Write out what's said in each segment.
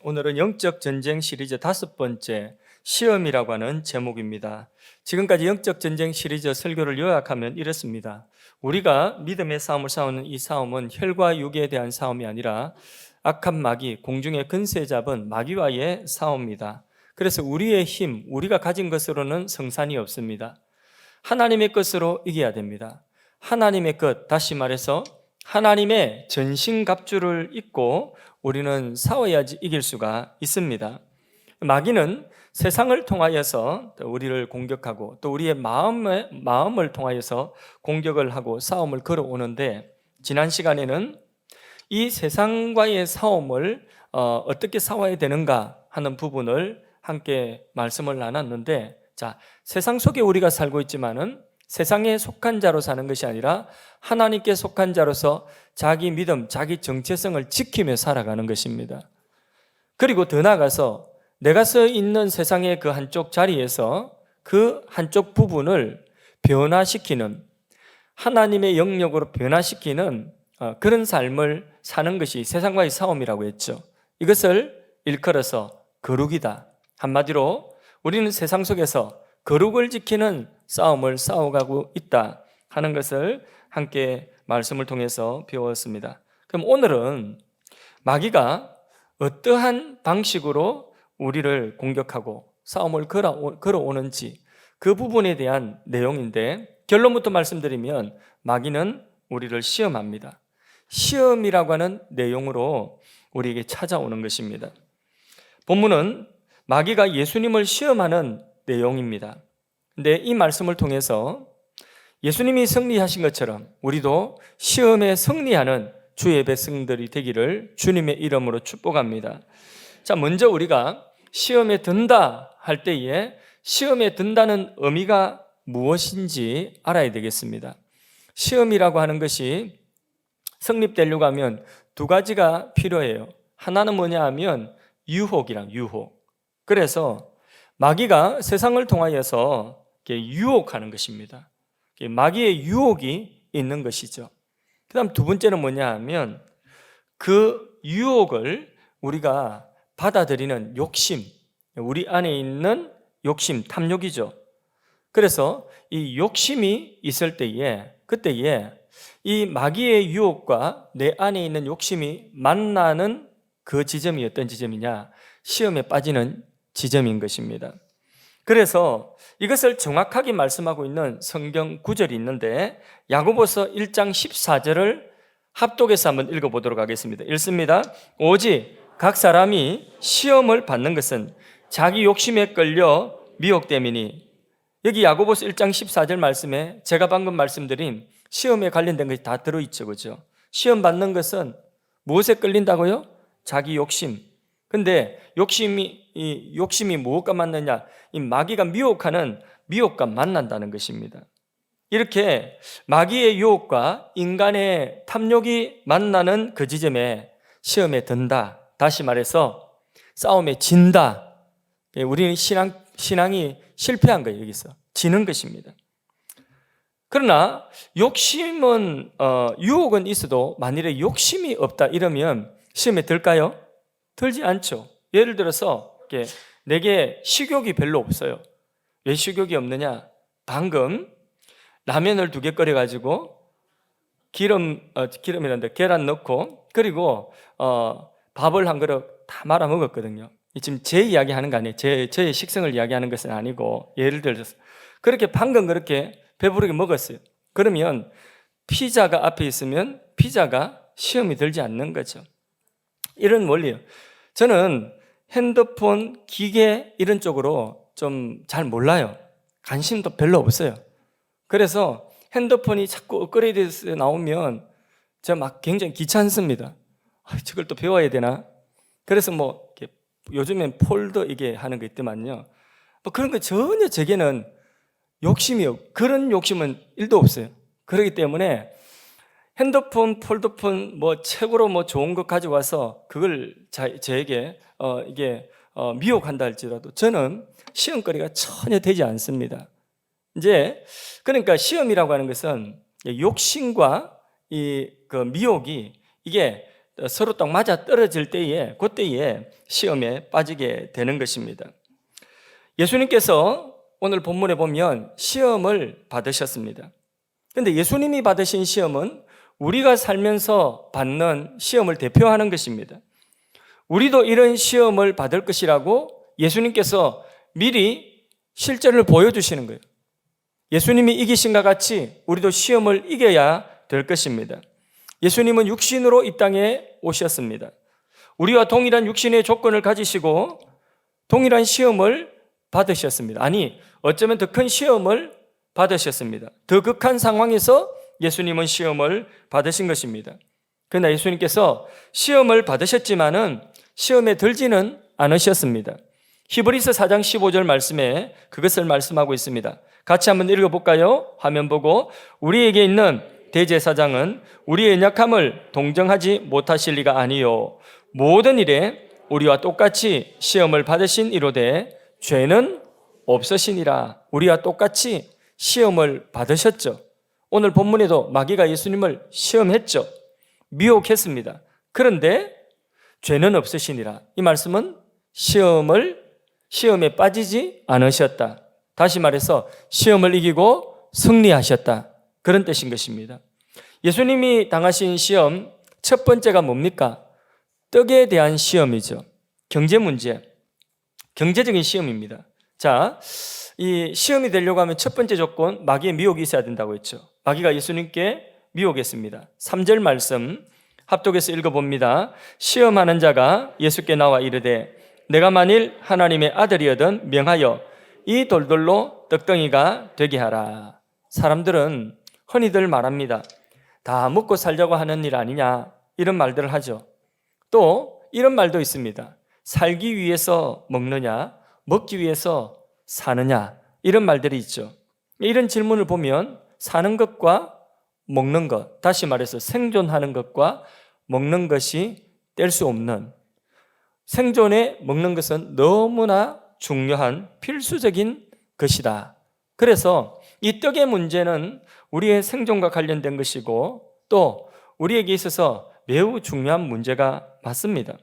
오늘은 영적 전쟁 시리즈 5번째 시험이라고 하는 제목입니다. 지금까지 영적 전쟁 시리즈 설교를 요약하면 이렇습니다. 우리가 믿음의 싸움을 싸우는 이 싸움은 혈과 육에 대한 싸움이 아니라 악한 마귀, 공중의 근세 잡은 마귀와의 싸움입니다. 그래서 우리의 힘, 우리가 가진 것으로는 성산이 없습니다. 하나님의 것으로 이겨야 됩니다. 하나님의 것, 다시 말해서 하나님의 전신갑주를 입고 우리는 싸워야지 이길 수가 있습니다. 마귀는 세상을 통하여서 우리를 공격하고 또 우리의 마음을 통하여서 공격을 하고 싸움을 걸어오는데, 지난 시간에는 이 세상과의 싸움을 어떻게 싸워야 되는가 하는 부분을 함께 말씀을 나눴는데, 세상 속에 우리가 살고 있지만은 세상에 속한 자로 사는 것이 아니라 하나님께 속한 자로서 자기 믿음, 자기 정체성을 지키며 살아가는 것입니다. 그리고 더 나아가서 내가 서 있는 세상의 그 한쪽 자리에서 그 한쪽 부분을 변화시키는, 하나님의 영역으로 변화시키는 그런 삶을 사는 것이 세상과의 싸움이라고 했죠. 이것을 일컬어서 거룩이다. 한마디로 우리는 세상 속에서 거룩을 지키는 싸움을 싸워가고 있다 하는 것을 함께 말씀을 통해서 배웠습니다. 그럼 오늘은 마귀가 어떠한 방식으로 우리를 공격하고 싸움을 걸어오는지 그 부분에 대한 내용인데, 결론부터 말씀드리면 마귀는 우리를 시험합니다. 시험이라고 하는 내용으로 우리에게 찾아오는 것입니다. 본문은 마귀가 예수님을 시험하는 내용입니다. 근데 이 말씀을 통해서 예수님이 승리하신 것처럼 우리도 시험에 승리하는 주의 백성들이 되기를 주님의 이름으로 축복합니다. 먼저 우리가 시험에 든다 할 때에 시험에 든다는 의미가 무엇인지 알아야 되겠습니다. 시험이라고 하는 것이 성립되려고 하면 두 가지가 필요해요. 하나는 뭐냐 하면 유혹. 그래서 마귀가 세상을 통하여서 유혹하는 것입니다. 마귀의 유혹이 있는 것이죠. 그 다음 두 번째는 뭐냐 하면 그 유혹을 우리가 받아들이는 욕심, 우리 안에 있는 욕심, 탐욕이죠. 그래서 이 욕심이 있을 때에, 그때에 이 마귀의 유혹과 내 안에 있는 욕심이 만나는 그 지점이 어떤 지점이냐? 시험에 빠지는 지점인 것입니다. 그래서 이것을 정확하게 말씀하고 있는 성경 구절이 있는데, 야고보서 1장 14절을 합독해서 한번 읽어보도록 하겠습니다. 읽습니다. 오직 각 사람이 시험을 받는 것은 자기 욕심에 끌려 미혹됨이니. 여기 야고보서 1장 14절 말씀에 제가 방금 말씀드린 시험에 관련된 것이 다 들어있죠, 그죠? 시험 받는 것은 무엇에 끌린다고요? 자기 욕심. 근데 욕심이 무엇과 만나냐? 이 마귀가 미혹하는 미혹과 만난다는 것입니다. 이렇게 마귀의 유혹과 인간의 탐욕이 만나는 그 지점에 시험에 든다. 다시 말해서 싸움에 진다. 우리는 신앙이 실패한 거예요. 여기서 지는 것입니다. 그러나 욕심은 유혹은 있어도 만일에 욕심이 없다 이러면 시험에 들까요? 들지 않죠. 예를 들어서 내게 식욕이 별로 없어요. 왜 식욕이 없느냐? 방금 라면을 2개 끓여가지고 기름이란데 계란 넣고 그리고 밥을 한 그릇 다 말아 먹었거든요. 지금 제 이야기하는 거 아니에요. 저의 식성을 이야기하는 것은 아니고, 예를 들어서 그렇게 방금 그렇게 배부르게 먹었어요. 그러면 피자가 앞에 있으면 피자가 시험이 들지 않는 거죠. 이런 원리예요. 저는 핸드폰, 기계 이런 쪽으로 좀 잘 몰라요. 관심도 별로 없어요. 그래서 핸드폰이 자꾸 업그레이드해서 나오면 제가 막 굉장히 귀찮습니다. 저걸 또 배워야 되나? 그래서 요즘엔 폴더 이게 하는 거 있더만요. 그런 거 전혀 제게는 욕심이 없고 그런 욕심은 1도 없어요. 그렇기 때문에 핸드폰, 폴더폰 책으로 좋은 것 가져와서 그걸 저에게 미혹한다 할지라도 저는 시험거리가 전혀 되지 않습니다. 그러니까 시험이라고 하는 것은 욕심과 그 미혹이 이게 서로 딱 맞아 떨어질 때에 그때에 시험에 빠지게 되는 것입니다. 예수님께서 오늘 본문에 보면 시험을 받으셨습니다. 그런데 예수님이 받으신 시험은 우리가 살면서 받는 시험을 대표하는 것입니다. 우리도 이런 시험을 받을 것이라고 예수님께서 미리 실제를 보여주시는 거예요. 예수님이 이기신 것 같이 우리도 시험을 이겨야 될 것입니다. 예수님은 육신으로 이 땅에 오셨습니다. 우리와 동일한 육신의 조건을 가지시고 동일한 시험을 받으셨습니다. 아니, 어쩌면 더 큰 시험을 받으셨습니다. 더 극한 상황에서 예수님은 시험을 받으신 것입니다. 그러나 예수님께서 시험을 받으셨지만은 시험에 들지는 않으셨습니다. 히브리서 4장 15절 말씀에 그것을 말씀하고 있습니다. 같이 한번 읽어볼까요? 화면 보고. 우리에게 있는 대제사장은 우리의 연약함을 동정하지 못하실 리가 아니요 모든 일에 우리와 똑같이 시험을 받으신 이로되 죄는 없으시니라. 우리와 똑같이 시험을 받으셨죠. 오늘 본문에도 마귀가 예수님을 시험했죠. 미혹했습니다. 그런데 죄는 없으시니라. 이 말씀은 시험에 빠지지 않으셨다. 다시 말해서 시험을 이기고 승리하셨다. 그런 뜻인 것입니다. 예수님이 당하신 시험 첫 번째가 뭡니까? 떡에 대한 시험이죠. 경제 문제, 경제적인 시험입니다. 자, 이 시험이 되려고 하면 첫 번째 조건 마귀의 미혹이 있어야 된다고 했죠. 마귀가 예수님께 미혹했습니다. 3절 말씀 합독해서 읽어봅니다. 시험하는 자가 예수께 나와 이르되 내가 만일 하나님의 아들이거든 명하여 이 돌돌로 떡덩이가 되게 하라. 사람들은 흔히들 말합니다. 다 먹고 살자고 하는 일 아니냐, 이런 말들을 하죠. 또 이런 말도 있습니다. 살기 위해서 먹느냐, 먹기 위해서 사느냐, 이런 말들이 있죠. 이런 질문을 보면 사는 것과 먹는 것, 다시 말해서 생존하는 것과 먹는 것이 뗄 수 없는, 생존에 먹는 것은 너무나 중요한 필수적인 것이다. 그래서 이 떡의 문제는 우리의 생존과 관련된 것이고 또 우리에게 있어서 매우 중요한 문제가 맞습니다.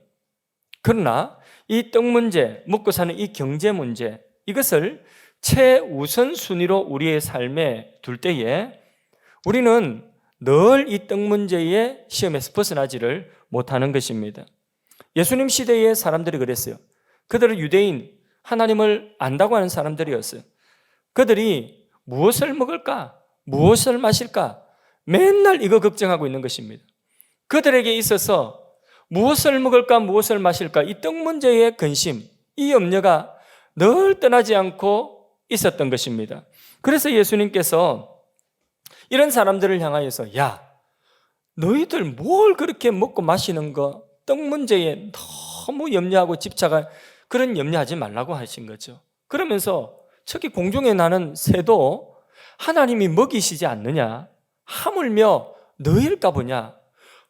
그러나 이 떡 문제, 먹고 사는 이 경제 문제, 이것을 최우선 순위로 우리의 삶에 둘 때에 우리는 늘 이 떡 문제의 시험에서 벗어나지를 못하는 것입니다. 예수님 시대의 사람들이 그랬어요. 그들은 유대인, 하나님을 안다고 하는 사람들이었어요. 그들이 무엇을 먹을까? 무엇을 마실까? 맨날 이거 걱정하고 있는 것입니다. 그들에게 있어서 무엇을 먹을까? 무엇을 마실까? 이 떡 문제의 근심, 이 염려가 늘 떠나지 않고 있었던 것입니다. 그래서 예수님께서 이런 사람들을 향하여서 야, 너희들 뭘 그렇게 먹고 마시는 거 떡 문제에 너무 염려하고 집착할 그런 염려하지 말라고 하신 거죠. 그러면서 저기 공중에 나는 새도 하나님이 먹이시지 않느냐? 하물며 너희일까 보냐?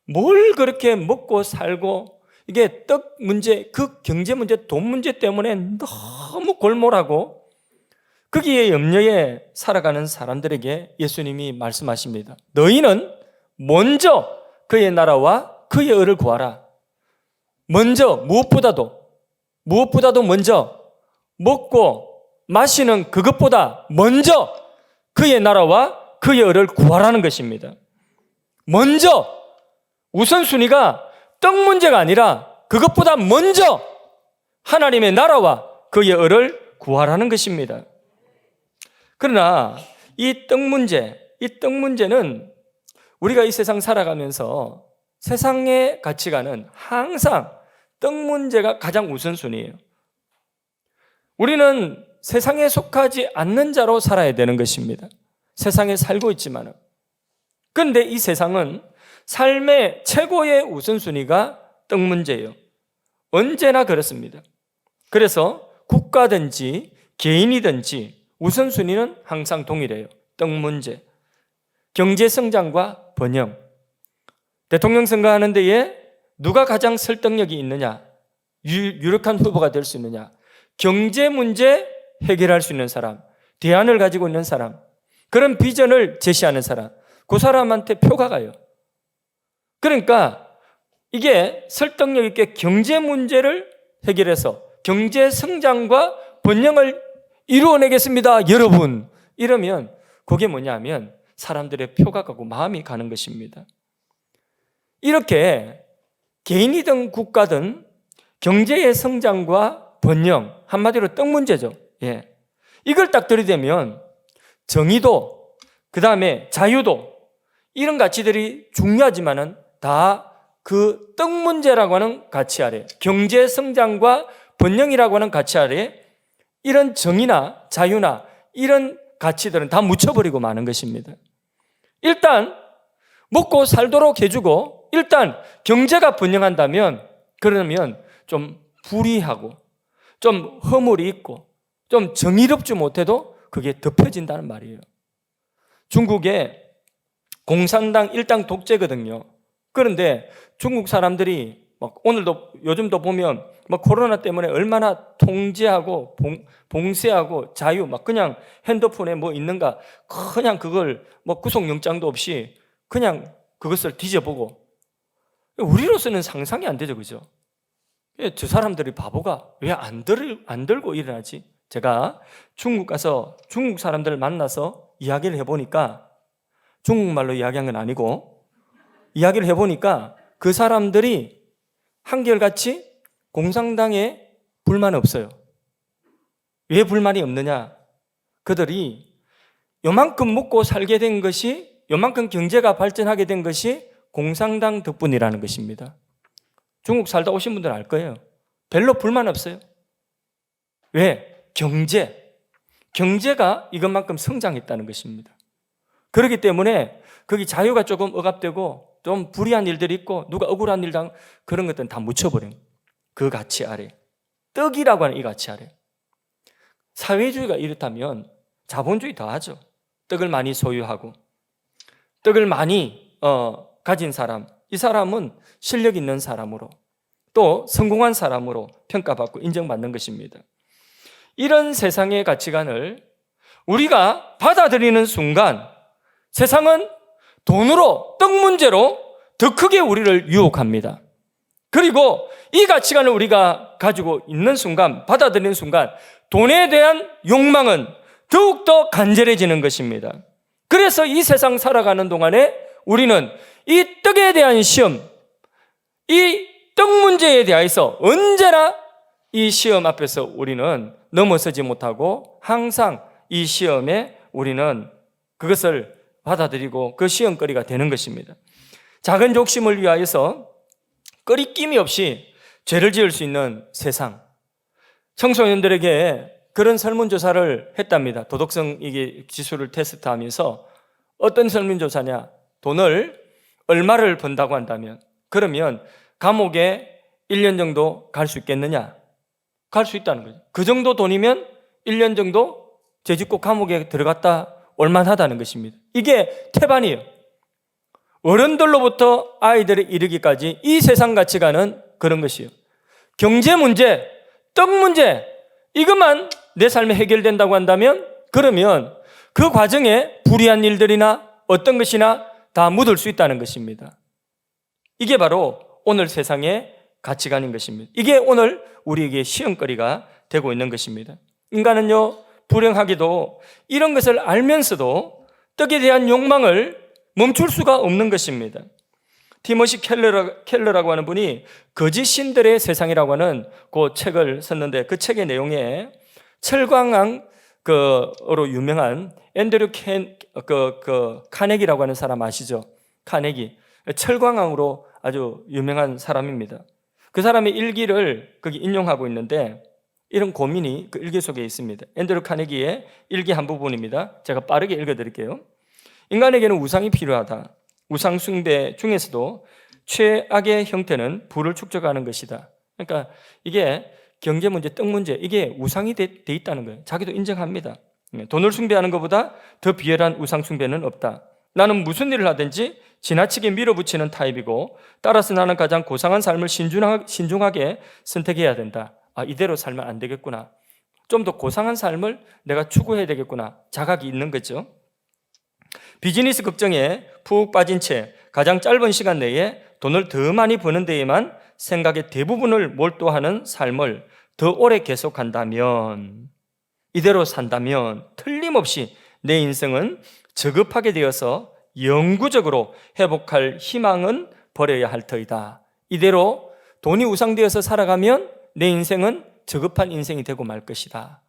뭘 그렇게 먹고 살고 이게 떡 문제, 그 경제 문제, 돈 문제 때문에 너무 골몰하고 거기에 염려에 살아가는 사람들에게 예수님이 말씀하십니다. 너희는 먼저 그의 나라와 그의 의를 구하라. 먼저 무엇보다도 먼저 먹고 마시는 그것보다 먼저 그의 나라와 그의 의를 구하라는 것입니다. 먼저 우선순위가 떡 문제가 아니라 그것보다 먼저 하나님의 나라와 그의 의를 구하라는 것입니다. 그러나 이 떡 문제는 우리가 이 세상 살아가면서 세상의 가치관은 항상 떡 문제가 가장 우선순위예요. 우리는 세상에 속하지 않는 자로 살아야 되는 것입니다. 세상에 살고 있지만, 그런데 이 세상은 삶의 최고의 우선순위가 떡 문제예요. 언제나 그렇습니다. 그래서 국가든지 개인이든지 우선순위는 항상 동일해요. 떡 문제, 경제 성장과 번영. 대통령 선거하는 데에 누가 가장 설득력이 있느냐, 유력한 후보가 될 수 있느냐, 경제 문제 해결할 수 있는 사람, 대안을 가지고 있는 사람, 그런 비전을 제시하는 사람, 그 사람한테 표가 가요. 그러니까 이게 설득력 있게 경제 문제를 해결해서 경제 성장과 번영을 이루어내겠습니다, 여러분. 이러면 그게 뭐냐면 사람들의 표가 가고 마음이 가는 것입니다. 이렇게 개인이든 국가든 경제의 성장과 번영, 한마디로 떡 문제죠. 예. 이걸 딱 들이대면 정의도, 그 다음에 자유도, 이런 가치들이 중요하지만은 다 그 떡 문제라고 하는 가치 아래, 경제 성장과 번영이라고 하는 가치 아래 이런 정의나 자유나 이런 가치들은 다 묻혀버리고 마는 것입니다. 일단 먹고 살도록 해주고, 일단 경제가 번영한다면 그러면 좀 불의하고 좀 허물이 있고 좀 정의롭지 못해도 그게 덮여진다는 말이에요. 중국의 공산당 일당 독재거든요. 그런데 중국 사람들이 막 오늘도 요즘도 보면 막 코로나 때문에 얼마나 통제하고 봉쇄하고 자유, 막 그냥 핸드폰에 뭐 있는가 그냥 그걸 뭐 구속영장도 없이 그냥 그것을 뒤져보고, 우리로서는 상상이 안 되죠, 그죠? 저 사람들이 바보가 왜 안 들고 일어나지? 제가 중국 가서 중국 사람들을 만나서 이야기를 해보니까, 중국말로 이야기한 건 아니고 이야기를 해보니까 그 사람들이 한결같이 공산당에 불만 없어요. 왜 불만이 없느냐? 그들이 요만큼 먹고 살게 된 것이, 요만큼 경제가 발전하게 된 것이 공산당 덕분이라는 것입니다. 중국 살다 오신 분들은 알 거예요. 별로 불만 없어요. 왜? 경제가 이것만큼 성장했다는 것입니다. 그렇기 때문에 거기 자유가 조금 억압되고 좀 불의한 일들이 있고 누가 억울한 일 당 그런 것들은 다 묻혀버려요. 그 가치 아래, 떡이라고 하는 이 가치 아래. 사회주의가 이렇다면 자본주의 더하죠. 떡을 많이 소유하고 떡을 많이 가진 사람, 이 사람은 실력 있는 사람으로 또 성공한 사람으로 평가받고 인정받는 것입니다. 이런 세상의 가치관을 우리가 받아들이는 순간 세상은 돈으로, 떡 문제로 더 크게 우리를 유혹합니다. 그리고 이 가치관을 우리가 가지고 있는 순간, 받아들이는 순간 돈에 대한 욕망은 더욱더 간절해지는 것입니다. 그래서 이 세상 살아가는 동안에 우리는 이 떡에 대한 시험, 이 떡 문제에 대해서 언제나 이 시험 앞에서 우리는 넘어서지 못하고 항상 이 시험에 우리는 그것을 받아들이고 그 시험거리가 되는 것입니다. 작은 욕심을 위하여서 꺼리낌이 없이 죄를 지을 수 있는 세상. 청소년들에게 그런 설문조사를 했답니다. 도덕성 이게 지수를 테스트하면서 어떤 설문조사냐? 돈을 얼마를 번다고 한다면, 그러면 감옥에 1년 정도 갈 수 있겠느냐? 갈 수 있다는 거죠. 그 정도 돈이면 1년 정도 죄짓고 감옥에 들어갔다 올만하다는 것입니다. 이게 태반이에요. 어른들로부터 아이들에 이르기까지 이 세상 가치관은 그런 것이에요. 경제 문제, 떡 문제, 이것만 내 삶에 해결된다고 한다면 그러면 그 과정에 불의한 일들이나 어떤 것이나 다 묻을 수 있다는 것입니다. 이게 바로 오늘 세상의 가치관인 것입니다. 이게 오늘 우리에게 시험거리가 되고 있는 것입니다. 인간은요, 불행하게도 이런 것을 알면서도 떡에 대한 욕망을 멈출 수가 없는 것입니다. 티모시 켈러라고 하는 분이 거짓 신들의 세상이라고 하는 그 책을 썼는데, 그 책의 내용에 철광왕으로 유명한 앤드류 카네기라고 하는 사람 아시죠? 카네기. 철광왕으로 아주 유명한 사람입니다. 그 사람의 일기를 거기 인용하고 있는데 이런 고민이 그 일기 속에 있습니다. 앤드류 카네기의 일기 한 부분입니다. 제가 빠르게 읽어드릴게요. 인간에게는 우상이 필요하다. 우상 숭배 중에서도 최악의 형태는 부를 축적하는 것이다. 그러니까 이게 경제 문제, 떡 문제, 이게 우상이 돼 있다는 거예요. 자기도 인정합니다. 돈을 숭배하는 것보다 더 비열한 우상 숭배는 없다. 나는 무슨 일을 하든지 지나치게 밀어붙이는 타입이고, 따라서 나는 가장 고상한 삶을 신중하게 선택해야 된다. 이대로 살면 안 되겠구나. 좀 더 고상한 삶을 내가 추구해야 되겠구나. 자각이 있는 거죠. 비즈니스 걱정에 푹 빠진 채 가장 짧은 시간 내에 돈을 더 많이 버는 데에만 생각의 대부분을 몰두하는 삶을 더 오래 계속한다면, 이대로 산다면 틀림없이 내 인생은 저급하게 되어서 영구적으로 회복할 희망은 버려야 할 터이다. 이대로 돈이 우상되어서 살아가면 내 인생은 저급한 인생이 되고 말 것이다.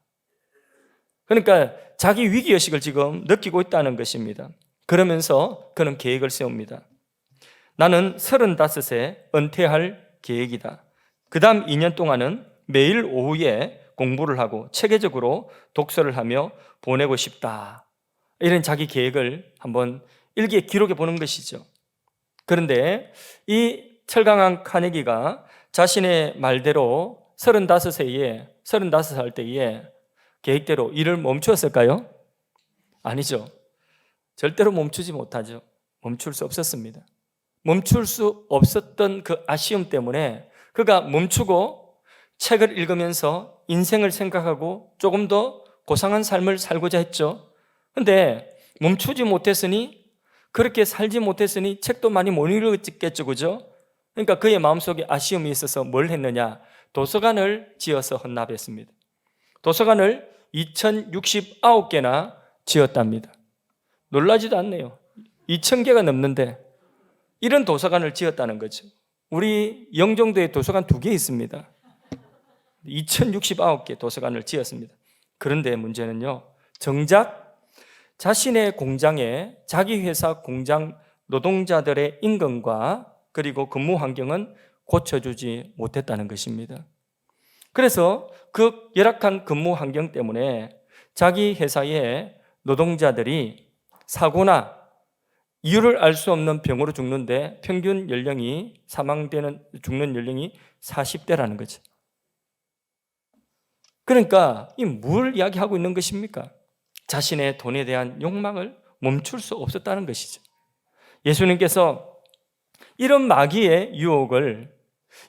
그러니까 자기 위기의식을 지금 느끼고 있다는 것입니다. 그러면서 그는 계획을 세웁니다. 나는 35세 은퇴할 계획이다. 그 다음 2년 동안은 매일 오후에 공부를 하고 체계적으로 독서를 하며 보내고 싶다. 이런 자기 계획을 한번 일기에 기록해 보는 것이죠. 그런데 이 철강한 카네기가 자신의 말대로 35살 때에 계획대로 일을 멈추었을까요? 아니죠. 절대로 멈추지 못하죠. 멈출 수 없었습니다. 멈출 수 없었던 그 아쉬움 때문에 그가 멈추고 책을 읽으면서 인생을 생각하고 조금 더 고상한 삶을 살고자 했죠. 그런데 멈추지 못했으니, 그렇게 살지 못했으니 책도 많이 못 읽었겠죠, 그죠? 그러니까 그의 마음속에 아쉬움이 있어서 뭘 했느냐? 도서관을 지어서 헌납했습니다. 도서관을 2069개나 지었답니다. 놀라지도 않네요. 2000개가 넘는데 이런 도서관을 지었다는 거죠. 우리 영종도에 도서관 2개 있습니다. 2069개 도서관을 지었습니다. 그런데 문제는요, 정작 자신의 공장에 자기 회사 공장 노동자들의 임금과 그리고 근무 환경은 고쳐주지 못했다는 것입니다. 그래서 그 열악한 근무 환경 때문에 자기 회사의 노동자들이 사고나 이유를 알 수 없는 병으로 죽는데 평균 연령이 죽는 연령이 40대라는 거죠. 그러니까 이 뭘 이야기하고 있는 것입니까? 자신의 돈에 대한 욕망을 멈출 수 없었다는 것이죠. 예수님께서 이런 마귀의 유혹을,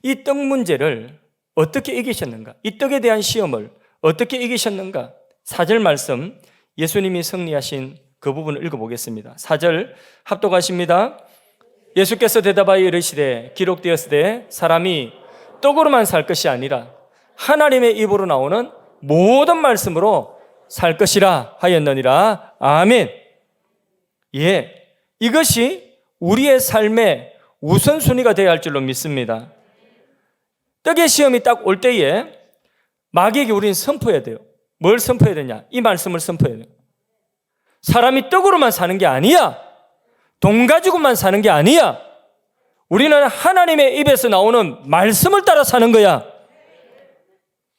이 떡 문제를 어떻게 이기셨는가? 이 떡에 대한 시험을 어떻게 이기셨는가? 4절 말씀, 예수님이 승리하신 그 부분을 읽어보겠습니다. 4절 합독하십니다. 예수께서 대답하여 이르시되 기록되었으되 사람이 떡으로만 살 것이 아니라 하나님의 입으로 나오는 모든 말씀으로 살 것이라 하였느니라. 아멘. 예, 이것이 우리의 삶의 우선순위가 되어야 할 줄로 믿습니다. 떡의 시험이 딱 올 때에 마귀에게 우리는 선포해야 돼요. 뭘 선포해야 되냐? 이 말씀을 선포해야 돼요. 사람이 떡으로만 사는 게 아니야. 돈 가지고만 사는 게 아니야. 우리는 하나님의 입에서 나오는 말씀을 따라 사는 거야.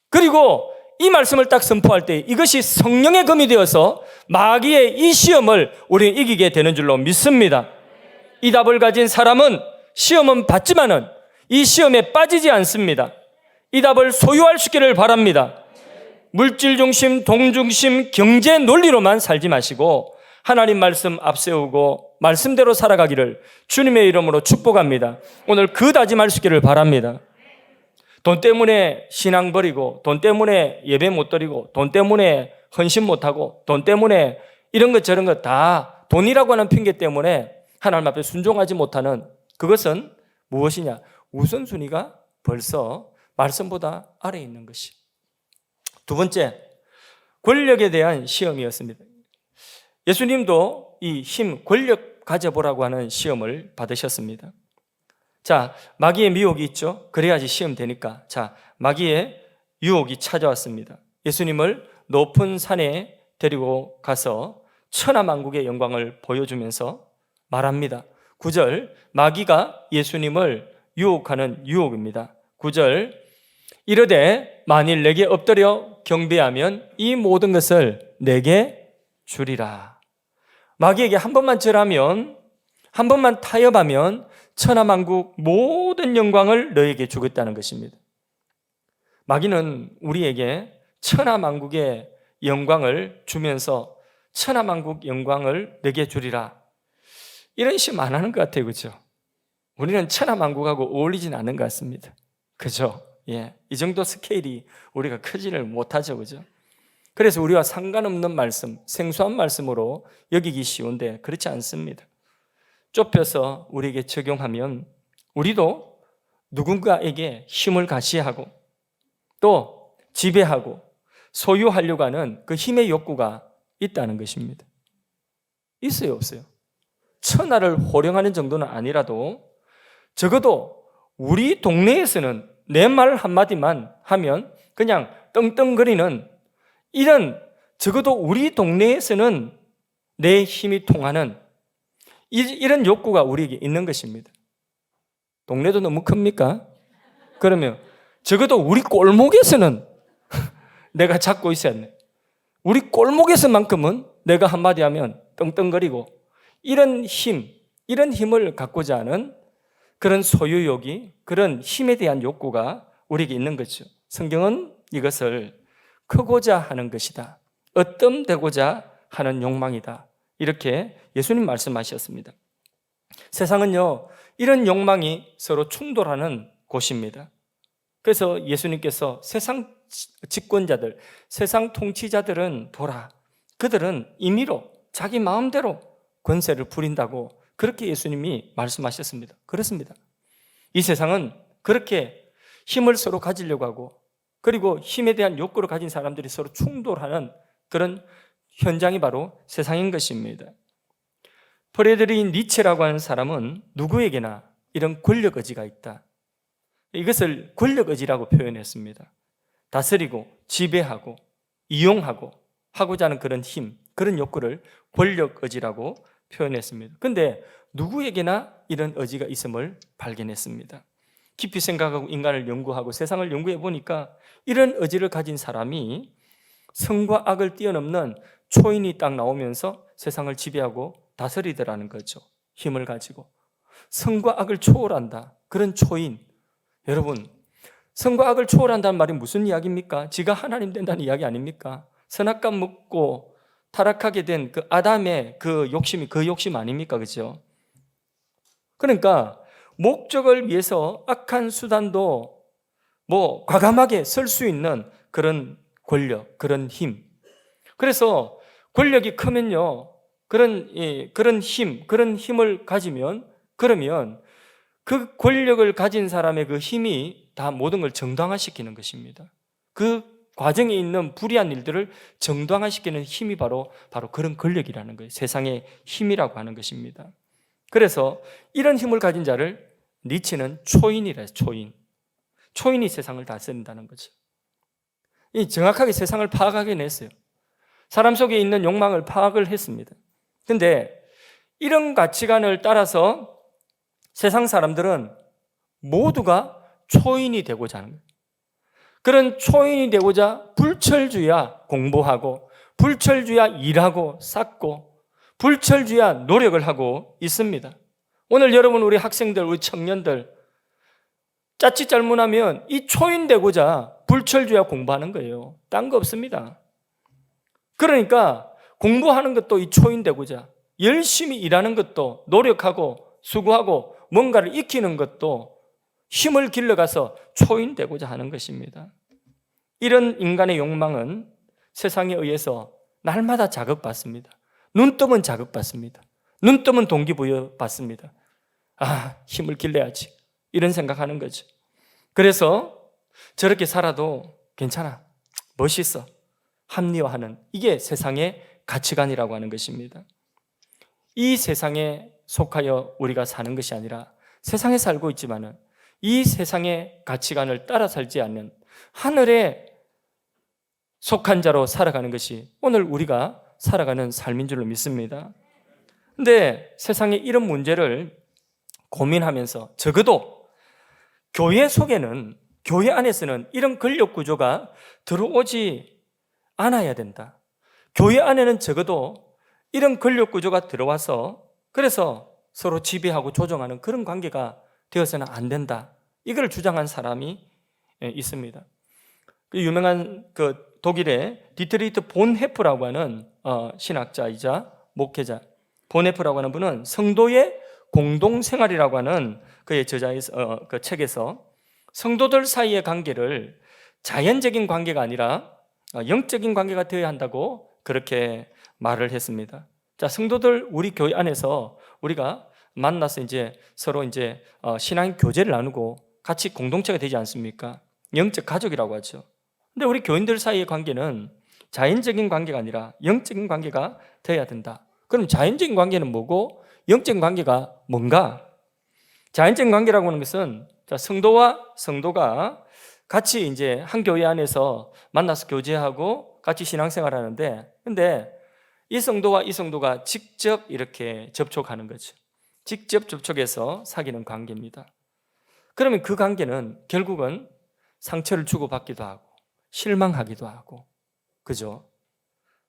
그리고 이 말씀을 딱 선포할 때 이것이 성령의 검이 되어서 마귀의 이 시험을 우리는 이기게 되는 줄로 믿습니다. 이 답을 가진 사람은 시험은 받지만은 이 시험에 빠지지 않습니다. 이 답을 소유할 수 있기를 바랍니다. 물질 중심, 돈 중심, 경제 논리로만 살지 마시고 하나님 말씀 앞세우고 말씀대로 살아가기를 주님의 이름으로 축복합니다. 오늘 그 다짐할 수 있기를 바랍니다. 돈 때문에 신앙 버리고, 돈 때문에 예배 못 드리고, 돈 때문에 헌신 못하고, 돈 때문에 이런 것 저런 것 다 돈이라고 하는 핑계 때문에 하나님 앞에 순종하지 못하는, 그것은 무엇이냐? 우선순위가 벌써 말씀보다 아래에 있는 것이. 두 번째, 권력에 대한 시험이었습니다. 예수님도 이 힘, 권력 가져보라고 하는 시험을 받으셨습니다. 자, 마귀의 미혹이 있죠. 그래야지 시험 되니까. 자, 마귀의 유혹이 찾아왔습니다. 예수님을 높은 산에 데리고 가서 천하만국의 영광을 보여주면서 말합니다. 9절, 마귀가 예수님을 유혹하는 유혹입니다. 9절, 이르되 만일 내게 엎드려 경배하면 이 모든 것을 내게 주리라. 마귀에게 한 번만 절하면, 한 번만 타협하면 천하만국 모든 영광을 너에게 주겠다는 것입니다. 마귀는 우리에게 천하만국의 영광을 주면서 천하만국 영광을 내게 주리라, 이런 시험 안 하는 것 같아요. 그렇죠? 우리는 천하만국하고 어울리진 않는 것 같습니다. 그죠? 예, 이 정도 스케일이 우리가 크지를 못하죠. 그죠? 그래서 우리와 상관없는 말씀, 생소한 말씀으로 여기기 쉬운데 그렇지 않습니다. 좁혀서 우리에게 적용하면 우리도 누군가에게 힘을 가시하고 또 지배하고 소유하려고 하는 그 힘의 욕구가 있다는 것입니다. 있어요, 없어요? 천하를 호령하는 정도는 아니라도 적어도 우리 동네에서는 내 말 한마디만 하면 그냥 떵떵거리는 이런, 적어도 우리 동네에서는 내 힘이 통하는 이런 욕구가 우리에게 있는 것입니다. 동네도 너무 큽니까? 그러면 적어도 우리 골목에서는 내가 잡고 있어야 돼. 우리 골목에서만큼은 내가 한마디 하면 떵떵거리고 이런 힘을 갖고자 하는 그런 소유욕이, 그런 힘에 대한 욕구가 우리에게 있는 거죠. 성경은 이것을 크고자 하는 것이다, 어뜸되고자 하는 욕망이다, 이렇게 예수님 말씀하셨습니다. 세상은요, 이런 욕망이 서로 충돌하는 곳입니다. 그래서 예수님께서 세상 집권자들, 세상 통치자들은 보라, 그들은 임의로 자기 마음대로 권세를 부린다고 그렇게 예수님이 말씀하셨습니다. 그렇습니다. 이 세상은 그렇게 힘을 서로 가지려고 하고, 그리고 힘에 대한 욕구를 가진 사람들이 서로 충돌하는 그런 현장이 바로 세상인 것입니다. 프레드리히 니체라고 하는 사람은 누구에게나 이런 권력 의지가 있다, 이것을 권력 의지라고 표현했습니다. 다스리고 지배하고 이용하고 하고자 하는 그런 힘, 그런 욕구를 권력 의지라고 표현했습니다. 그런데 누구에게나 이런 의지가 있음을 발견했습니다. 깊이 생각하고 인간을 연구하고 세상을 연구해 보니까 이런 의지를 가진 사람이 선과 악을 뛰어넘는 초인이 딱 나오면서 세상을 지배하고 다스리더라는 거죠. 힘을 가지고 선과 악을 초월한다, 그런 초인. 여러분, 선과 악을 초월한다는 말이 무슨 이야기입니까? 지가 하나님 된다는 이야기 아닙니까? 선악과 먹고 타락하게 된 그 아담의 그 욕심이 그 욕심 아닙니까? 그죠? 그러니까 목적을 위해서 악한 수단도 과감하게 쓸 수 있는 그런 권력, 그런 힘. 그래서 권력이 크면요, 그런 힘을 가지면, 그러면 그 권력을 가진 사람의 그 힘이 다 모든 걸 정당화시키는 것입니다. 그 과정에 있는 불의한 일들을 정당화시키는 힘이 바로 그런 권력이라는 거예요. 세상의 힘이라고 하는 것입니다. 그래서 이런 힘을 가진 자를 니체는 초인이라 해서 초인이 세상을 다스린다는 거죠. 정확하게 세상을 파악하긴 했어요. 사람 속에 있는 욕망을 파악을 했습니다. 그런데 이런 가치관을 따라서 세상 사람들은 모두가 초인이 되고자 하는 거예요. 그런 초인이 되고자 불철주야 공부하고, 불철주야 일하고 쌓고, 불철주야 노력을 하고 있습니다. 오늘 여러분, 우리 학생들, 우리 청년들 자칫 잘못하면 이 초인 되고자 불철주야 공부하는 거예요. 딴 거 없습니다. 그러니까 공부하는 것도 이 초인 되고자, 열심히 일하는 것도, 노력하고 수고하고 뭔가를 익히는 것도 힘을 길러가서 초인 되고자 하는 것입니다. 이런 인간의 욕망은 세상에 의해서 날마다 자극받습니다. 눈 뜨면 자극받습니다. 눈 뜨면 동기부여 받습니다. 힘을 길러야지, 이런 생각하는 거죠. 그래서 저렇게 살아도 괜찮아, 멋있어, 합리화하는, 이게 세상의 가치관이라고 하는 것입니다. 이 세상에 속하여 우리가 사는 것이 아니라 세상에 살고 있지만은 이 세상의 가치관을 따라 살지 않는 하늘에 속한 자로 살아가는 것이 오늘 우리가 살아가는 삶인 줄로 믿습니다. 그런데 세상의 이런 문제를 고민하면서 적어도 교회 속에는, 교회 안에서는 이런 권력 구조가 들어오지 않아야 된다. 교회 안에는 적어도 이런 권력 구조가 들어와서 그래서 서로 지배하고 조종하는 그런 관계가 되어서는 안 된다, 이걸 주장한 사람이 있습니다. 그 유명한 독일의 디트리히트 본헤프라고 하는 신학자이자 목회자, 본헤프라고 하는 분은 성도의 공동생활이라고 하는 그의 저자의 그 책에서 성도들 사이의 관계를 자연적인 관계가 아니라 영적인 관계가 되어야 한다고 그렇게 말을 했습니다. 자, 성도들, 우리 교회 안에서 우리가 만나서 이제 서로 이제 신앙 교제를 나누고 같이 공동체가 되지 않습니까? 영적 가족이라고 하죠. 근데 우리 교인들 사이의 관계는 자연적인 관계가 아니라 영적인 관계가 되어야 된다. 그럼 자연적인 관계는 뭐고 영적인 관계가 뭔가? 자연적인 관계라고 하는 것은 성도와 성도가 같이 이제 한 교회 안에서 만나서 교제하고 같이 신앙생활 하는데, 근데 이 성도와 이 성도가 직접 이렇게 접촉하는 거죠. 직접 접촉해서 사귀는 관계입니다. 그러면 그 관계는 결국은 상처를 주고받기도 하고 실망하기도 하고, 그죠?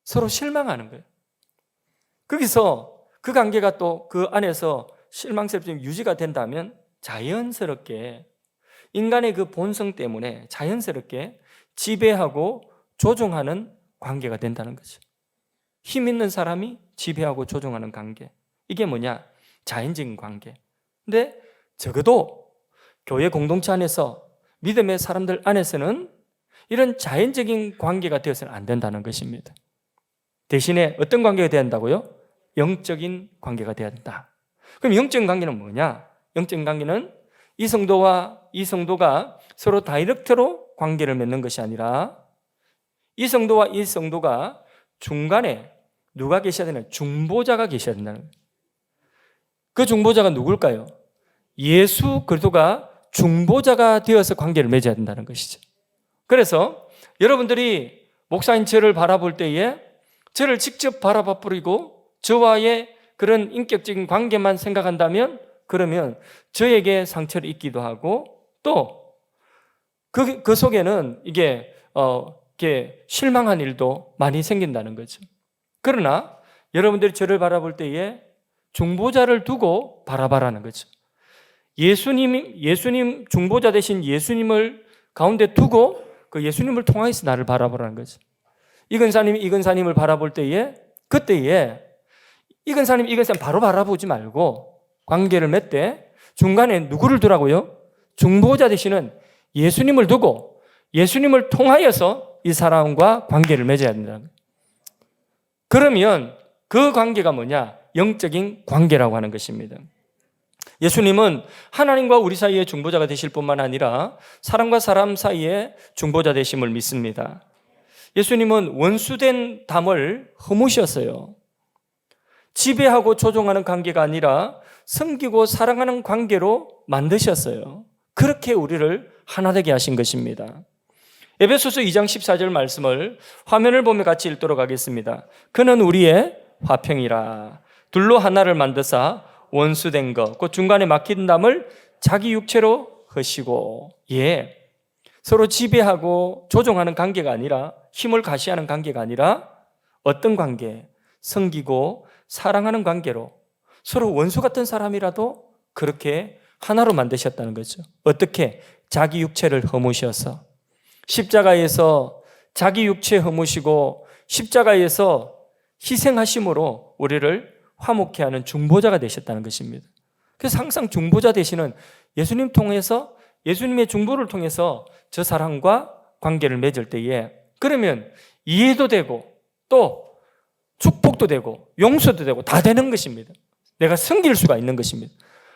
서로 실망하는 거예요. 거기서 그 관계가 또 그 안에서 실망스럽게 유지가 된다면 자연스럽게 인간의 그 본성 때문에 자연스럽게 지배하고 조종하는 관계가 된다는 거죠. 힘 있는 사람이 지배하고 조종하는 관계. 이게 뭐냐? 자연적인 관계. 근데 적어도 교회 공동체 안에서 믿음의 사람들 안에서는 이런 자연적인 관계가 되어서는 안 된다는 것입니다. 대신에 어떤 관계가 되어야 한다고요? 영적인 관계가 되어야 된다. 그럼 영적인 관계는 뭐냐? 영적인 관계는 이 성도와 이 성도가 서로 다이렉트로 관계를 맺는 것이 아니라 이 성도와 이 성도가 중간에 누가 계셔야 되나? 중보자가 계셔야 된다는 거예요. 그 중보자가 누굴까요? 예수 그리스도가 중보자가 되어서 관계를 맺어야 된다는 것이죠. 그래서 여러분들이 목사인 저를 바라볼 때에 저를 직접 바라봐 버리고 저와의 그런 인격적인 관계만 생각한다면 그러면 저에게 상처를 입기도 하고 또 그 속에는 이게 실망한 일도 많이 생긴다는 거죠. 그러나 여러분들이 저를 바라볼 때에 중보자를 두고 바라봐라는 거죠. 예수님 중보자 되신 예수님을 가운데 두고 그 예수님을 통해서 나를 바라보라는 거죠. 이 근사님을 바라볼 때에 그때에 이 근사님 바로 바라보지 말고 관계를 맺되 중간에 누구를 두라고요? 중보자 되시는 예수님을 두고 예수님을 통하여서 이 사람과 관계를 맺어야 된다. 그러면 그 관계가 뭐냐? 영적인 관계라고 하는 것입니다. 예수님은 하나님과 우리 사이의 중보자가 되실 뿐만 아니라 사람과 사람 사이의 중보자 되심을 믿습니다. 예수님은 원수된 담을 허무셨어요. 지배하고 조종하는 관계가 아니라 섬기고 사랑하는 관계로 만드셨어요. 그렇게 우리를 하나 되게 하신 것입니다. 에베소서 2장 14절 말씀을 화면을 보며 같이 읽도록 하겠습니다. 그는 우리의 화평이라 둘로 하나를 만드사 원수된 것, 그 중간에 막힌 담을 자기 육체로 허시고, 서로 지배하고 조종하는 관계가 아니라 힘을 가시하는 관계가 아니라 어떤 관계? 섬기고 사랑하는 관계로 서로 원수 같은 사람이라도 그렇게 하나로 만드셨다는 거죠. 어떻게? 자기 육체를 허무셔서 십자가에서 자기 육체 허무시고 십자가에서 희생하심으로 우리를 화목케 하는 중보자가 되셨다는 것입니다. 그래서 항상 중보자 되시는 예수님 통해서 예수님의 중보를 통해서 저 사람과 관계를 맺을 때에 그러면 이해도 되고 또 축복도 되고 용서도 되고 다 되는 것입니다. 내가 섬길 수가 있는 것입니다.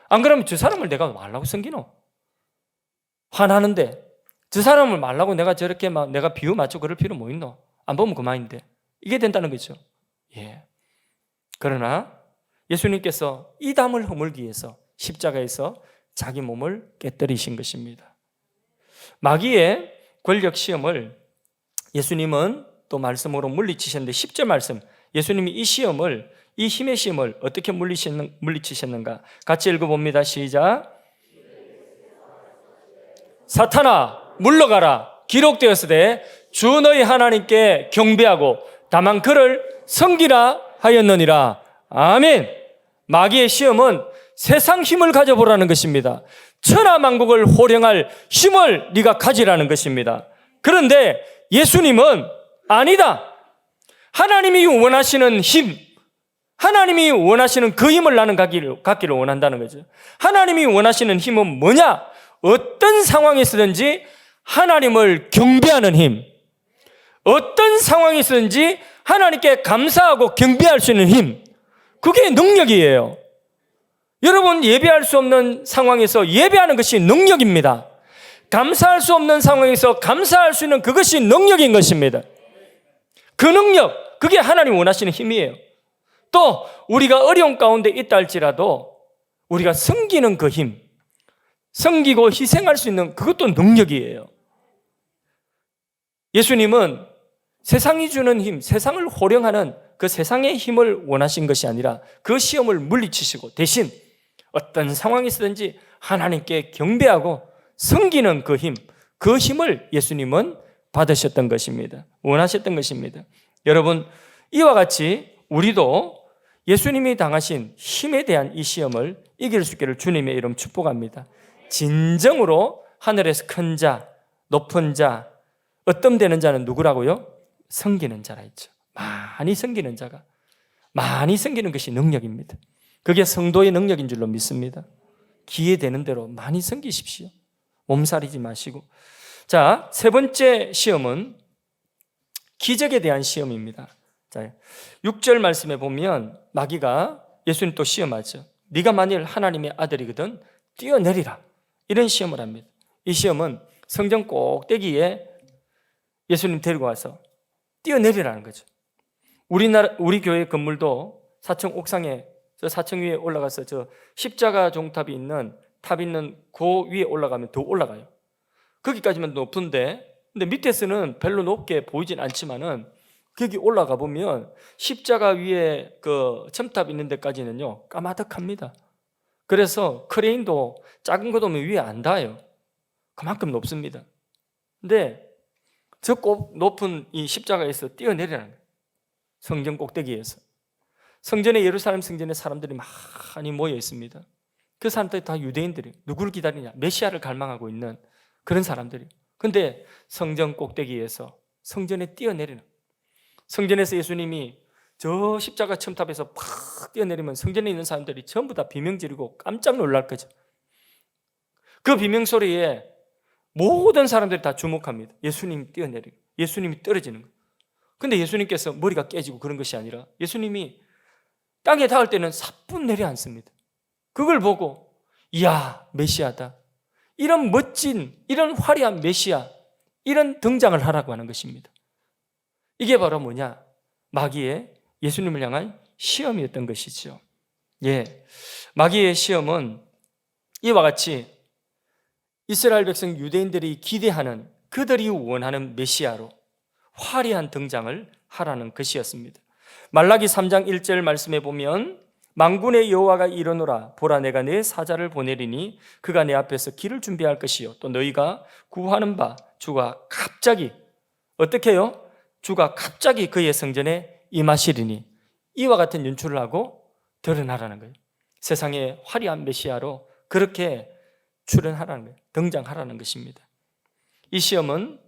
안 그러면 저 사람을 내가 말라고 섬기노? 화나는데 저 사람을 말라고 내가 저렇게 막 내가 비유 맞추고 그럴 필요 뭐 있노? 안 보면 그만인데 이게 된다는 거죠. 그러나 예수님께서 이 담을 허물기 위해서 십자가에서 자기 몸을 깨뜨리신 것입니다. 마귀의 권력 시험을 예수님은 또 말씀으로 물리치셨는데 10절 말씀, 예수님이 이 힘의 시험을 어떻게 물리치셨는가? 같이 읽어봅니다. 시작. 사탄아 물러가라. 기록되었으되 주 너희 하나님께 경배하고 다만 그를 섬기라 하였느니라. 아멘. 마귀의 시험은 세상 힘을 가져보라는 것입니다. 천하만국을 호령할 힘을 네가 가지라는 것입니다. 그런데 예수님은 아니다. 하나님이 원하시는 힘, 하나님이 원하시는 그 힘을 나는 갖기를 원한다는 거죠. 하나님이 원하시는 힘은 뭐냐? 어떤 상황에서든지 하나님을 경배하는 힘, 어떤 상황에서든지 하나님께 감사하고 경배할 수 있는 힘, 그게 능력이에요. 여러분, 예배할 수 없는 상황에서 예배하는 것이 능력입니다. 감사할 수 없는 상황에서 감사할 수 있는 그것이 능력인 것입니다. 그 능력, 그게 하나님 원하시는 힘이에요. 또 우리가 어려운 가운데 있다 할지라도 우리가 섬기는 그 힘, 섬기고 희생할 수 있는 그것도 능력이에요. 예수님은 세상이 주는 힘, 세상을 호령하는 그 세상의 힘을 원하신 것이 아니라 그 시험을 물리치시고 대신 어떤 상황에서든지 하나님께 경배하고 섬기는 그 힘, 그 힘을 예수님은 받으셨던 것입니다. 원하셨던 것입니다. 여러분, 이와 같이 우리도 예수님이 당하신 힘에 대한 이 시험을 이길 수 있기를 주님의 이름 축복합니다. 진정으로 하늘에서 큰 자, 높은 자, 어뜸되는 자는 누구라고요? 섬기는 자라 했죠. 많이 섬기는 자가, 많이 섬기는 것이 능력입니다. 그게 성도의 능력인 줄로 믿습니다. 기회 되는 대로 많이 섬기십시오. 몸살이지 마시고. 자, 세 번째 시험은 기적에 대한 시험입니다. 자, 6절 말씀에 보면 마귀가 예수님 또 시험하죠. 네가 만일 하나님의 아들이거든 뛰어내리라. 이런 시험을 합니다. 이 시험은 성전 꼭대기에 예수님 데리고 와서 뛰어내리라는 거죠. 우리 교회 건물도 4층 옥상에, 저 4층 위에 올라가서 저 십자가 종탑이 있는 탑 있는 그 위에 올라가면 더 올라가요. 거기까지만 높은데, 근데 밑에서는 별로 높게 보이진 않지만은 거기 올라가 보면 십자가 위에 그 첨탑 있는 데까지는요 까마득합니다. 그래서 크레인도 작은 것 오면 위에 안 닿아요. 그만큼 높습니다. 근데 저 꼭 높은 이 십자가에서 뛰어내리라는 거예요. 성전 꼭대기에서. 성전에, 예루살렘 성전에 사람들이 많이 모여 있습니다. 그 사람들이 다 유대인들이에요. 누구를 기다리냐? 메시아를 갈망하고 있는 그런 사람들이에요. 근데 성전 꼭대기에서 성전에 뛰어내리는, 성전에서 예수님이 저 십자가 첨탑에서 팍 뛰어내리면 성전에 있는 사람들이 전부 다 비명 지르고 깜짝 놀랄 거죠. 그 비명 소리에 모든 사람들이 다 주목합니다. 예수님이 뛰어내리고 예수님이 떨어지는 거예요. 근데 예수님께서 머리가 깨지고 그런 것이 아니라 예수님이 땅에 닿을 때는 사뿐 내려앉습니다. 그걸 보고 이야, 메시아다. 이런 멋진, 이런 화려한 메시아, 이런 등장을 하라고 하는 것입니다. 이게 바로 뭐냐? 마귀의 예수님을 향한 시험이었던 것이죠. 예, 마귀의 시험은 이와 같이 이스라엘 백성 유대인들이 기대하는, 그들이 원하는 메시아로 화려한 등장을 하라는 것이었습니다. 말라기 3장 1절 말씀에 보면 만군의 여호와가 이르노라, 보라 내가 내 사자를 보내리니 그가 내 앞에서 길을 준비할 것이요 또 너희가 구하는 바 주가 갑자기, 어떻게 해요? 주가 갑자기 그의 성전에 임하시리니, 이와 같은 연출을 하고 드러나라는 거예요. 세상의 화려한 메시아로 그렇게 출연하라는 거예요. 등장하라는 것입니다. 이 시험은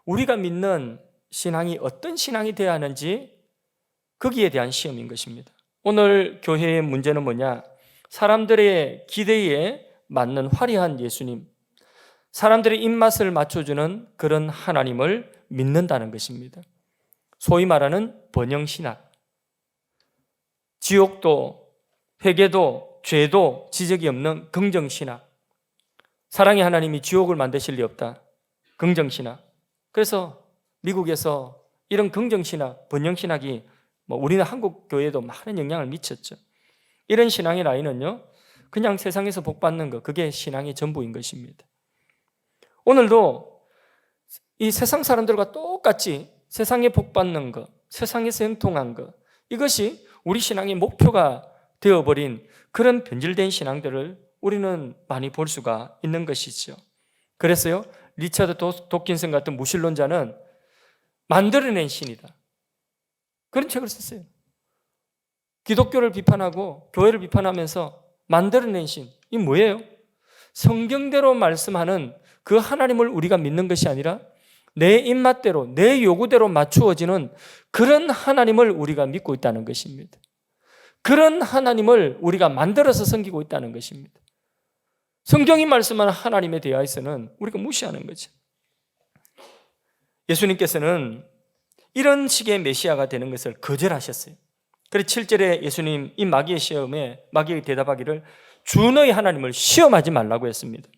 우리가 믿는 신앙이 어떤 신앙이 되어야 하는지 거기에 대한 시험인 것입니다. 오늘 교회의 문제는 뭐냐? 사람들의 기대에 맞는 화려한 예수님, 사람들의 입맛을 맞춰주는 그런 하나님을 믿는다는 것입니다. 소위 말하는 번영신학, 지옥도 회개도 죄도 지적이 없는 긍정신학, 사랑의 하나님이 지옥을 만드실 리 없다, 긍정신학. 그래서 미국에서 이런 긍정신학, 번영신학이 우리는 한국 교회에도 많은 영향을 미쳤죠. 이런 신앙의 라인은요, 그냥 세상에서 복 받는 것, 그게 신앙의 전부인 것입니다. 오늘도 이 세상 사람들과 똑같이 세상에 복 받는 것, 세상에서 형통한 것, 이것이 우리 신앙의 목표가 되어버린 그런 변질된 신앙들을 우리는 많이 볼 수가 있는 것이죠. 그래서요, 리차드 도킨슨 같은 무신론자는 만들어낸 신이다, 그런 책을 썼어요. 기독교를 비판하고 교회를 비판하면서 만들어낸 신, 이 뭐예요? 성경대로 말씀하는 그 하나님을 우리가 믿는 것이 아니라 내 입맛대로, 내 요구대로 맞추어지는 그런 하나님을 우리가 믿고 있다는 것입니다. 그런 하나님을 우리가 만들어서 섬기고 있다는 것입니다. 성경이 말씀하는 하나님에 대해서는 우리가 무시하는 거죠. 예수님께서는 이런 식의 메시아가 되는 것을 거절하셨어요. 그래서 7절에 예수님 이 마귀의 시험에 마귀에게 대답하기를 주 너희 하나님을 시험하지 말라고 했습니다.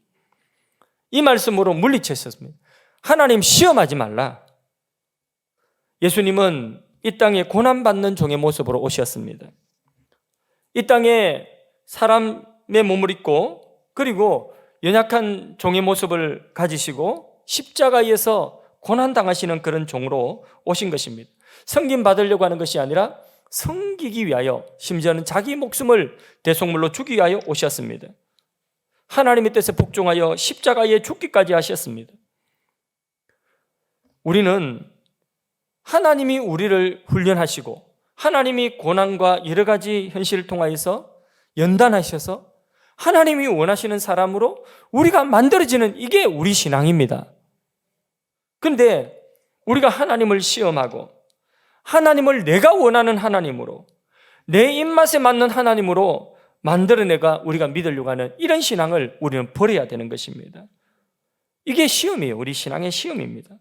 이 말씀으로 물리쳤습니다. 하나님 시험하지 말라. 예수님은 이 땅에 고난받는 종의 모습으로 오셨습니다. 이 땅에 사람의 몸을 입고 그리고 연약한 종의 모습을 가지시고 십자가에서 고난당하시는 그런 종으로 오신 것입니다. 섬김 받으려고 하는 것이 아니라 섬기기 위하여, 심지어는 자기 목숨을 대속물로 주기 위하여 오셨습니다. 하나님의 뜻에 복종하여 십자가에 죽기까지 하셨습니다. 우리는 하나님이 우리를 훈련하시고 하나님이 고난과 여러 가지 현실을 통하여서 연단하셔서 하나님이 원하시는 사람으로 우리가 만들어지는, 이게 우리 신앙입니다. 그런데 우리가 하나님을 시험하고 하나님을 내가 원하는 하나님으로, 내 입맛에 맞는 하나님으로 만들어내가 우리가 믿으려고 하는 이런 신앙을 우리는 버려야 되는 것입니다. 이게 시험이에요. 우리 신앙의 시험입니다.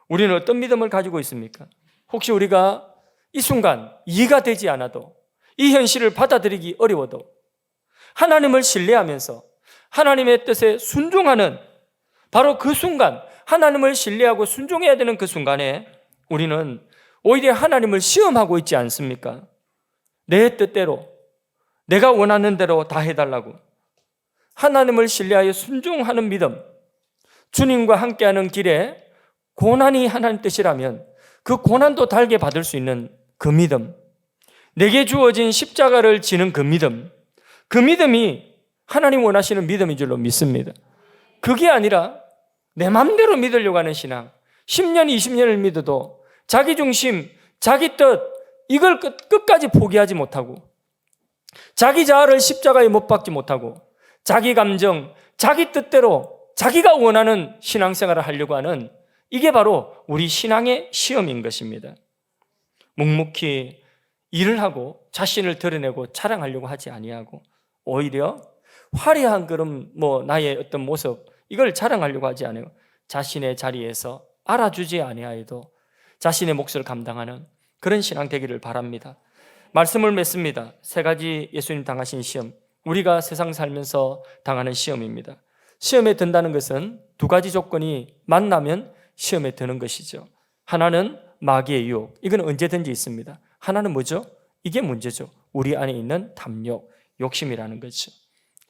우리는 어떤 믿음을 가지고 있습니까? 혹시 우리가 이 순간 이해가 되지 않아도, 이 현실을 받아들이기 어려워도 하나님을 신뢰하면서 하나님의 뜻에 순종하는 바로 그 순간, 하나님을 신뢰하고 순종해야 되는 그 순간에 우리는 오히려 하나님을 시험하고 있지 않습니까? 내 뜻대로, 내가 원하는 대로 다 해달라고. 하나님을 신뢰하여 순종하는 믿음, 주님과 함께하는 길에 고난이 하나님 뜻이라면 그 고난도 달게 받을 수 있는 그 믿음, 내게 주어진 십자가를 지는 그 믿음, 그 믿음이 하나님 원하시는 믿음인 줄로 믿습니다. 그게 아니라 내 마음대로 믿으려고 하는 신앙, 10년, 20년을 믿어도 자기 중심, 자기 뜻, 이걸 끝까지 포기하지 못하고, 자기 자아를 십자가에 못 박지 못하고, 자기 감정, 자기 뜻대로 자기가 원하는 신앙생활을 하려고 하는, 이게 바로 우리 신앙의 시험인 것입니다. 묵묵히 일을 하고 자신을 드러내고 자랑하려고 하지 아니하고, 오히려 화려한 그런 나의 어떤 모습, 이걸 자랑하려고 하지 않아요. 자신의 자리에서 알아주지 아니하여도 자신의 몫을 감당하는 그런 신앙 되기를 바랍니다. 말씀을 맺습니다. 3가지 예수님 당하신 시험, 우리가 세상 살면서 당하는 시험입니다. 시험에 든다는 것은 2가지 조건이 만나면 시험에 드는 것이죠. 하나는 마귀의 유혹, 이건 언제든지 있습니다. 하나는 뭐죠? 이게 문제죠. 우리 안에 있는 탐욕, 욕심이라는 거죠.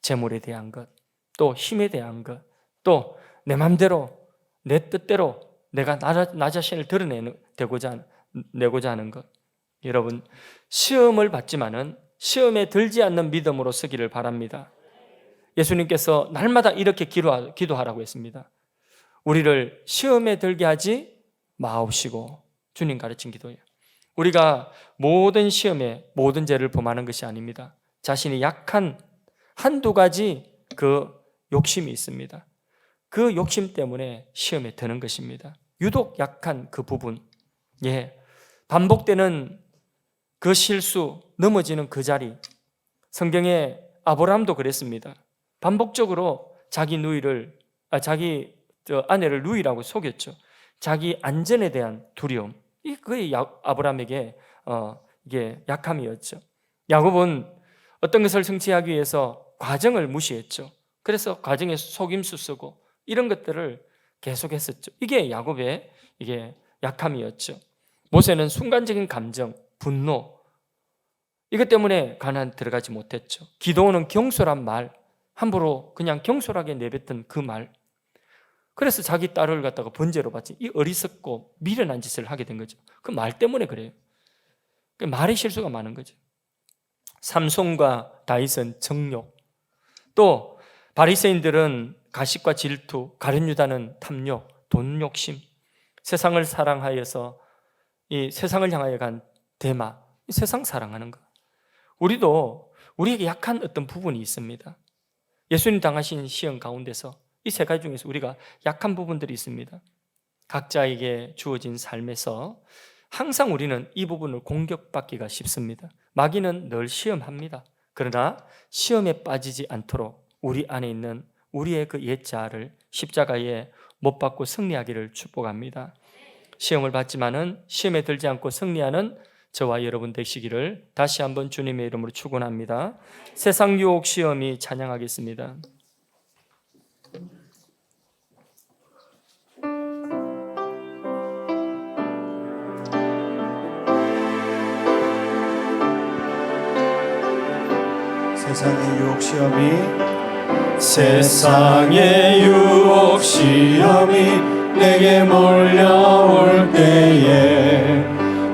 재물에 대한 것, 또 힘에 대한 것, 또 내 맘대로, 내 뜻대로 내가 나 자신을 드러내고자 하는 것. 여러분, 시험을 받지만은 시험에 들지 않는 믿음으로 서기를 바랍니다. 예수님께서 날마다 이렇게 기도하라고 했습니다. 우리를 시험에 들게 하지 마옵시고, 주님 가르친 기도예요. 우리가 모든 시험에 모든 죄를 범하는 것이 아닙니다. 자신이 약한 1-2가지 그 욕심이 있습니다. 그 욕심 때문에 시험에 드는 것입니다. 유독 약한 그 부분, 반복되는 그 실수, 넘어지는 그 자리. 성경에 아브라함도 그랬습니다. 반복적으로 자기 아내를 누이라고 속였죠. 자기 안전에 대한 두려움, 그게 아브라함에게 이게 약함이었죠. 야곱은 어떤 것을 성취하기 위해서 과정을 무시했죠. 그래서 과정에 속임수 쓰고 이런 것들을 계속했었죠. 이게 야곱의 이게 약함이었죠. 모세는 순간적인 감정, 분노, 이것 때문에 가나안 들어가지 못했죠. 기도원은 경솔한 말, 함부로 그냥 경솔하게 내뱉던 그 말, 그래서 자기 딸을 갖다가 번제로 바친 이 어리석고 미련한 짓을 하게 된 거죠. 그 말 때문에 그래요. 그 말의 실수가 많은 거죠. 삼손과 다윗은 정욕, 또 바리새인들은 가식과 질투, 가룟 유다는 탐욕, 돈 욕심, 세상을 사랑하여서 이 세상을 향하여 간 대마, 이 세상 사랑하는 것. 우리도 우리에게 약한 어떤 부분이 있습니다. 예수님 당하신 시험 가운데서 이 3가지 중에서 우리가 약한 부분들이 있습니다. 각자에게 주어진 삶에서 항상 우리는 이 부분을 공격받기가 쉽습니다. 마귀는 늘 시험합니다. 그러나 시험에 빠지지 않도록 우리 안에 있는 우리의 그 옛 자아를 십자가에 못 박고 승리하기를 축복합니다. 시험을 받지만은 시험에 들지 않고 승리하는 저와 여러분 되시기를 다시 한번 주님의 이름으로 축원합니다. 세상 유혹 시험이 찬양하겠습니다. 세상의 유혹 시험이 세상의 유혹 시험이 내게 몰려올 때에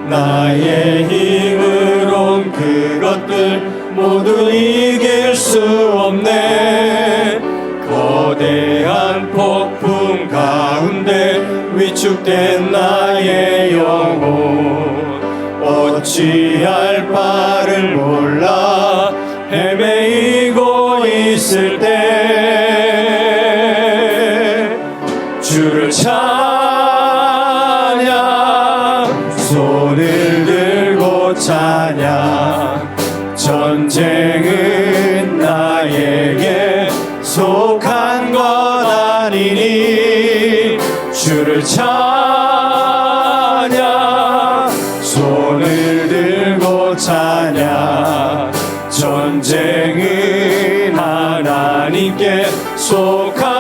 나의 힘으론 그것들 모두 이길 수 없네. 거대한 폭풍 가운데 위축된 나의 영혼 어찌할 바를 몰라 헤매이고 있을 때 주를 찬양 손을 들고 찬양 전쟁은 나에게 속한 것 아니니 주를 찬양 손을 들고 찬양 전쟁은 하나님께 속한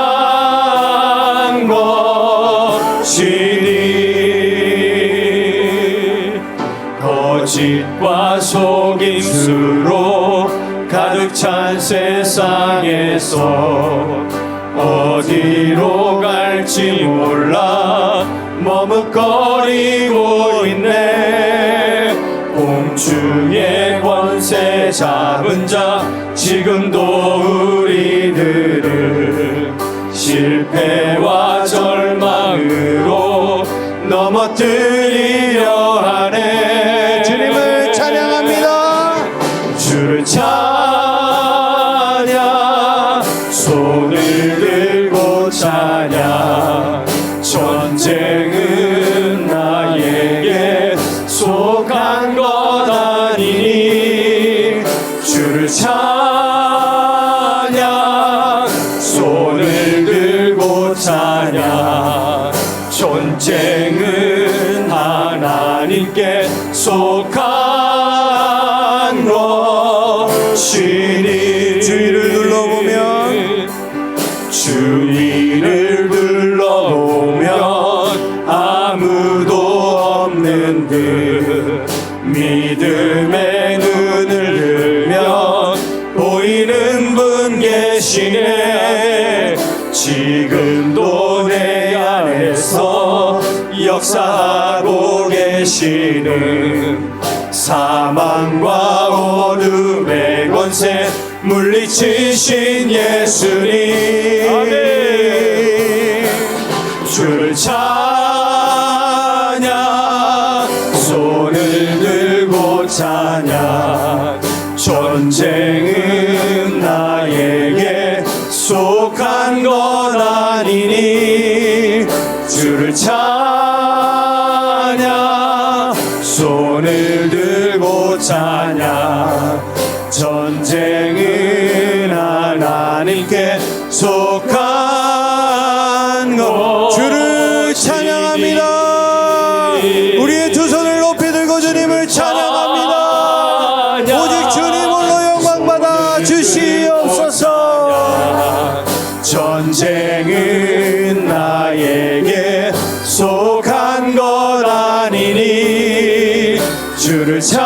것이니 거짓과 속임수로 가득 찬 세상에서 어디로 갈지 몰라 머뭇거리고 있네. 공중의 권세 잡은 자 지금도 우리들을 실패와 절망으로 넘어뜨리려 하네. 주님을 찬양합니다. 주를 찬양 손을 들고 찬양 전쟁은 나에게 속한 것 아니니 주를 찬양 손을 들고 찬양 전쟁은 하나님께 속한 것이니 주위를 둘러보면 주위를 둘러보면 아무도 없는 듯 믿음의 눈을 들면 보이는 분 계시네. 지금도 내 안에서 역사하고 계시는 사망과 어둠의 권세 물리치신 예수님. 아멘. 주를 찬양 손을 들고 찬양 전쟁은 나에게 속한 것 아니니 주를 찬양 손을 들고 찬양 전쟁은 하나님께 속한 것. 주를 찬양합니다. 우리의 두 손을 높이 들고 주님을 찬양합니다. 오직 주님 홀로 영광 받아 주시옵소서. 전쟁은 나에게 속한 것 아니니 주를 찬양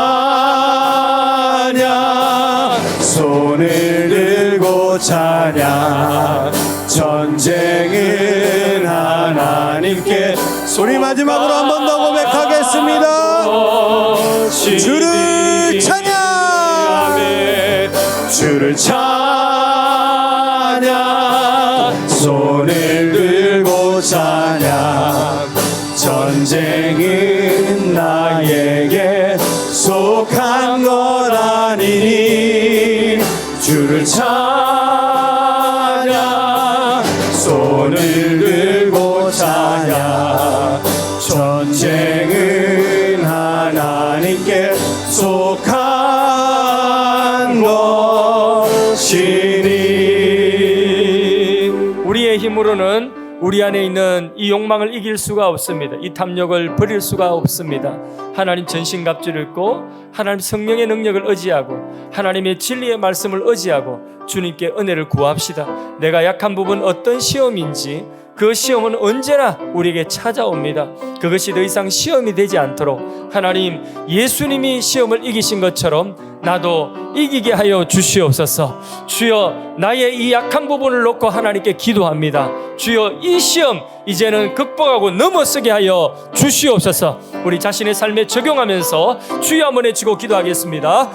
손을 들고 찬양 전쟁은 하나님께. 우리 마지막으로 한 번 더 고백하겠습니다. 주를 찬양 주를 찬양 손을 들고 찬양 전쟁은 나에게 속한 것 아니니 주를 찬양 손을 들고 찬양 전쟁은 하나님께 속한 것이니. 우리의 힘으로는 우리 안에 있는 이 욕망을 이길 수가 없습니다. 이 탐욕을 버릴 수가 없습니다. 하나님 전신갑주를 입고 하나님 성령의 능력을 의지하고 하나님의 진리의 말씀을 의지하고 주님께 은혜를 구합시다. 내가 약한 부분 어떤 시험인지 그 시험은 언제나 우리에게 찾아옵니다. 그것이 더 이상 시험이 되지 않도록 하나님, 예수님이 시험을 이기신 것처럼 나도 이기게 하여 주시옵소서. 주여, 나의 이 약한 부분을 놓고 하나님께 기도합니다. 주여, 이 시험 이제는 극복하고 넘어서게 하여 주시옵소서. 우리 자신의 삶에 적용하면서 주여 한번 외치고 기도하겠습니다.